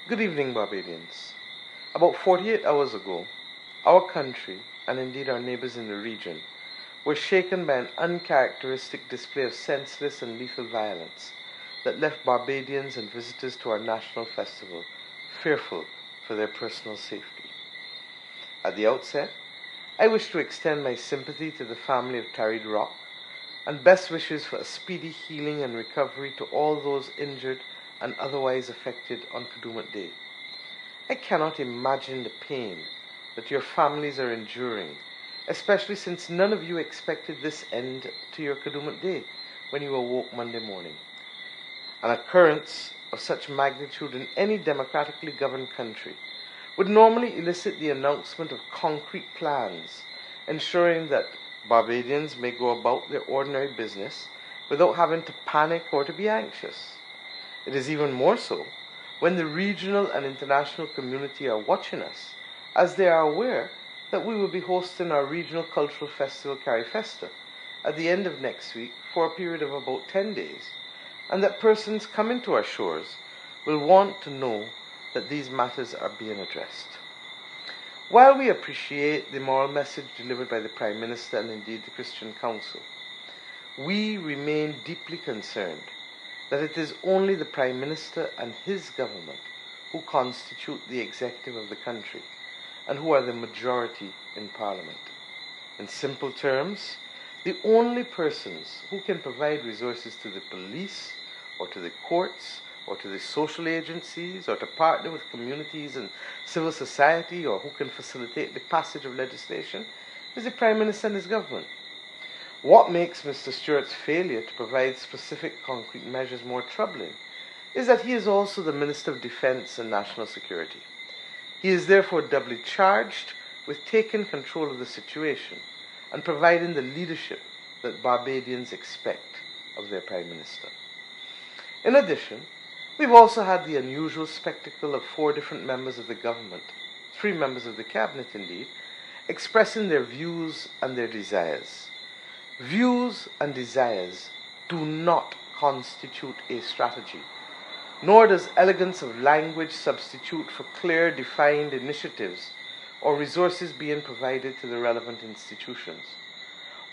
Good evening, Barbadians. About 48 hours ago, our country, and indeed our neighbors in the region, were shaken by an uncharacteristic display of senseless and lethal violence that left Barbadians and visitors to our national festival fearful for their personal safety. At the outset, I wish to extend my sympathy to the family of Tarid Rock and best wishes for a speedy healing and recovery to all those injured and otherwise affected on Kadooment Day. I cannot imagine the pain that your families are enduring, especially since none of you expected this end to your Kadooment Day when you awoke Monday morning. An occurrence of such magnitude in any democratically governed country would normally elicit the announcement of concrete plans, ensuring that Barbadians may go about their ordinary business without having to panic or to be anxious. It is even more so when the regional and international community are watching us, as they are aware that we will be hosting our regional cultural festival Carifesta at the end of next week for a period of about 10 days, and that persons coming to our shores will want to know that these matters are being addressed. While we appreciate the moral message delivered by the Prime Minister and indeed the Christian Council, we remain deeply concerned that it is only the Prime Minister and his government who constitute the executive of the country and who are the majority in Parliament. In simple terms, the only persons who can provide resources to the police or to the courts or to the social agencies or to partner with communities and civil society or who can facilitate the passage of legislation is the Prime Minister and his government. What makes Mr. Stewart's failure to provide specific concrete measures more troubling is that he is also the Minister of Defence and National Security. He is therefore doubly charged with taking control of the situation and providing the leadership that Barbadians expect of their Prime Minister. In addition, we've also had the unusual spectacle of 4 different members of the government, 3 members of the cabinet indeed, expressing their views and their desires. Views and desires do not constitute a strategy, nor does elegance of language substitute for clear, defined initiatives or resources being provided to the relevant institutions.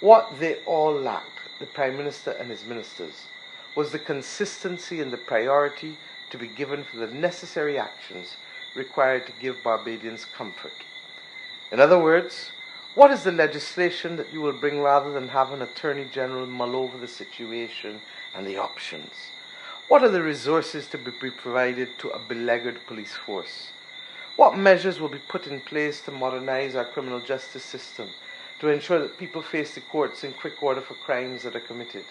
What they all lacked, the Prime Minister and his ministers, was the consistency and the priority to be given for the necessary actions required to give Barbadians comfort. In other words, what is the legislation that you will bring rather than have an Attorney General mull over the situation and the options? What are the resources to be provided to a beleaguered police force? What measures will be put in place to modernize our criminal justice system to ensure that people face the courts in quick order for crimes that are committed?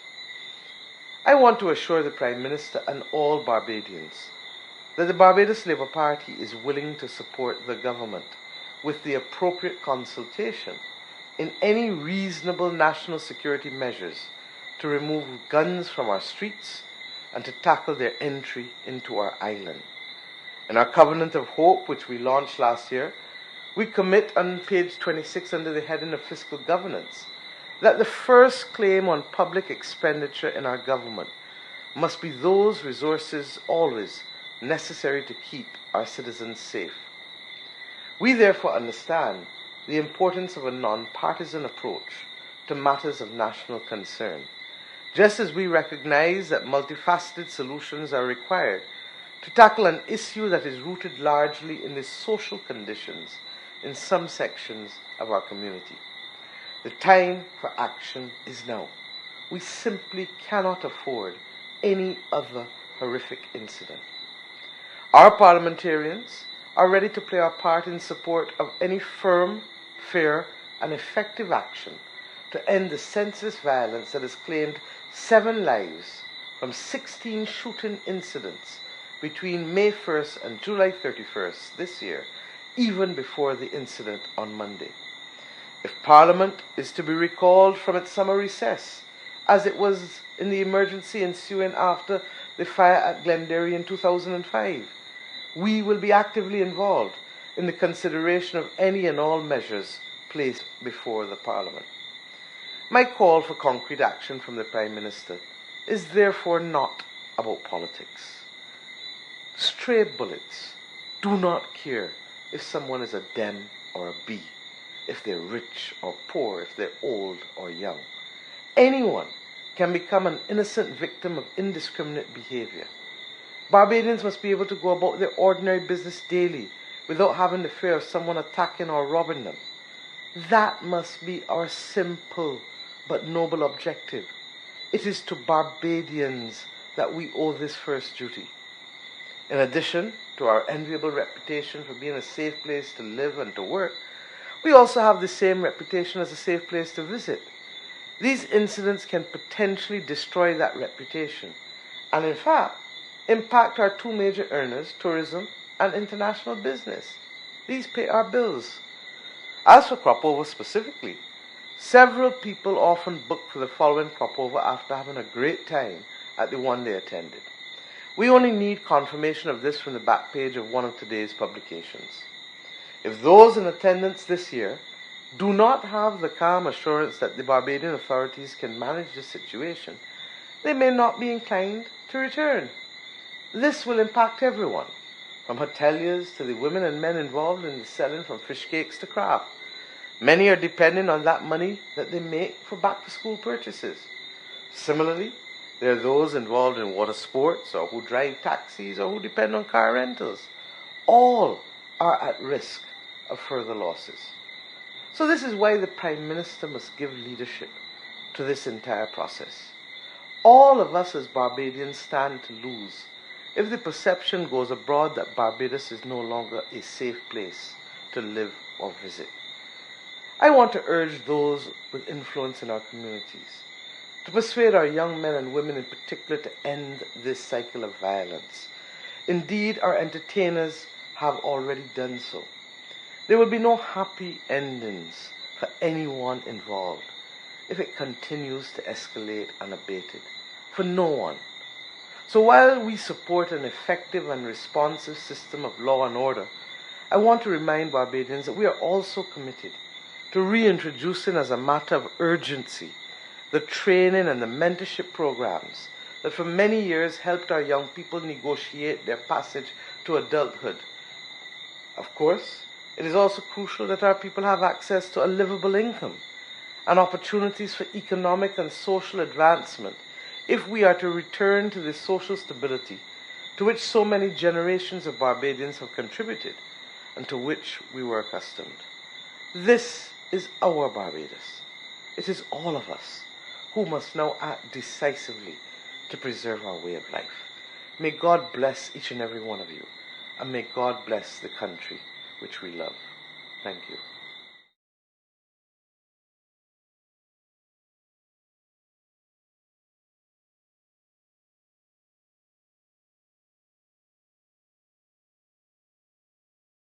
I want to assure the Prime Minister and all Barbadians that the Barbados Labour Party is willing to support the government with the appropriate consultation in any reasonable national security measures to remove guns from our streets and to tackle their entry into our island. In our Covenant of Hope, which we launched last year, we commit on page 26 under the heading of Fiscal Governance that the first claim on public expenditure in our government must be those resources always necessary to keep our citizens safe. We therefore understand the importance of a non-partisan approach to matters of national concern, just as we recognize that multifaceted solutions are required to tackle an issue that is rooted largely in the social conditions in some sections of our community. The time for action is now. We simply cannot afford any other horrific incident. Our parliamentarians are ready to play our part in support of any firm, fair, and effective action to end the senseless violence that has claimed 7 lives from 16 shooting incidents between May 1st and July 31st this year, even before the incident on Monday. If Parliament is to be recalled from its summer recess, as it was in the emergency ensuing after the fire at Glenderry in 2005, we will be actively involved in the consideration of any and all measures placed before the Parliament. My call for concrete action from the Prime Minister is therefore not about politics. Stray bullets do not care if someone is a dem or a B, if they're rich or poor, if they're old or young. Anyone can become an innocent victim of indiscriminate behavior. Barbadians must be able to go about their ordinary business daily without having the fear of someone attacking or robbing them. That must be our simple but noble objective. It is to Barbadians that we owe this first duty. In addition to our enviable reputation for being a safe place to live and to work, we also have the same reputation as a safe place to visit. These incidents can potentially destroy that reputation and, in fact, impact our two major earners, tourism and international business. These pay our bills. As for crop over specifically, several people often book for the following crop over after having a great time at the one they attended. We only need confirmation of this from the back page of one of today's publications. If those in attendance this year do not have the calm assurance that the Barbadian authorities can manage the situation, they may not be inclined to return. This will impact everyone, from hoteliers to the women and men involved in the selling from fish cakes to craft. Many are depending on that money that they make for back-to-school purchases. Similarly, there are those involved in water sports or who drive taxis or who depend on car rentals. All are at risk of further losses. So this is why the Prime Minister must give leadership to this entire process. All of us as Barbadians stand to lose if the perception goes abroad that Barbados is no longer a safe place to live or visit. I want to urge those with influence in our communities to persuade our young men and women in particular to end this cycle of violence. Indeed, our entertainers have already done so. There will be no happy endings for anyone involved if it continues to escalate unabated. For no one. So while we support an effective and responsive system of law and order, I want to remind Barbadians that we are also committed to reintroducing as a matter of urgency the training and the mentorship programs that for many years helped our young people negotiate their passage to adulthood. Of course, it is also crucial that our people have access to a livable income and opportunities for economic and social advancement if we are to return to the social stability to which so many generations of Barbadians have contributed and to which we were accustomed. This is our Barbados. It is all of us who must now act decisively to preserve our way of life. May God bless each and every one of you, and may God bless the country which we love. Thank you.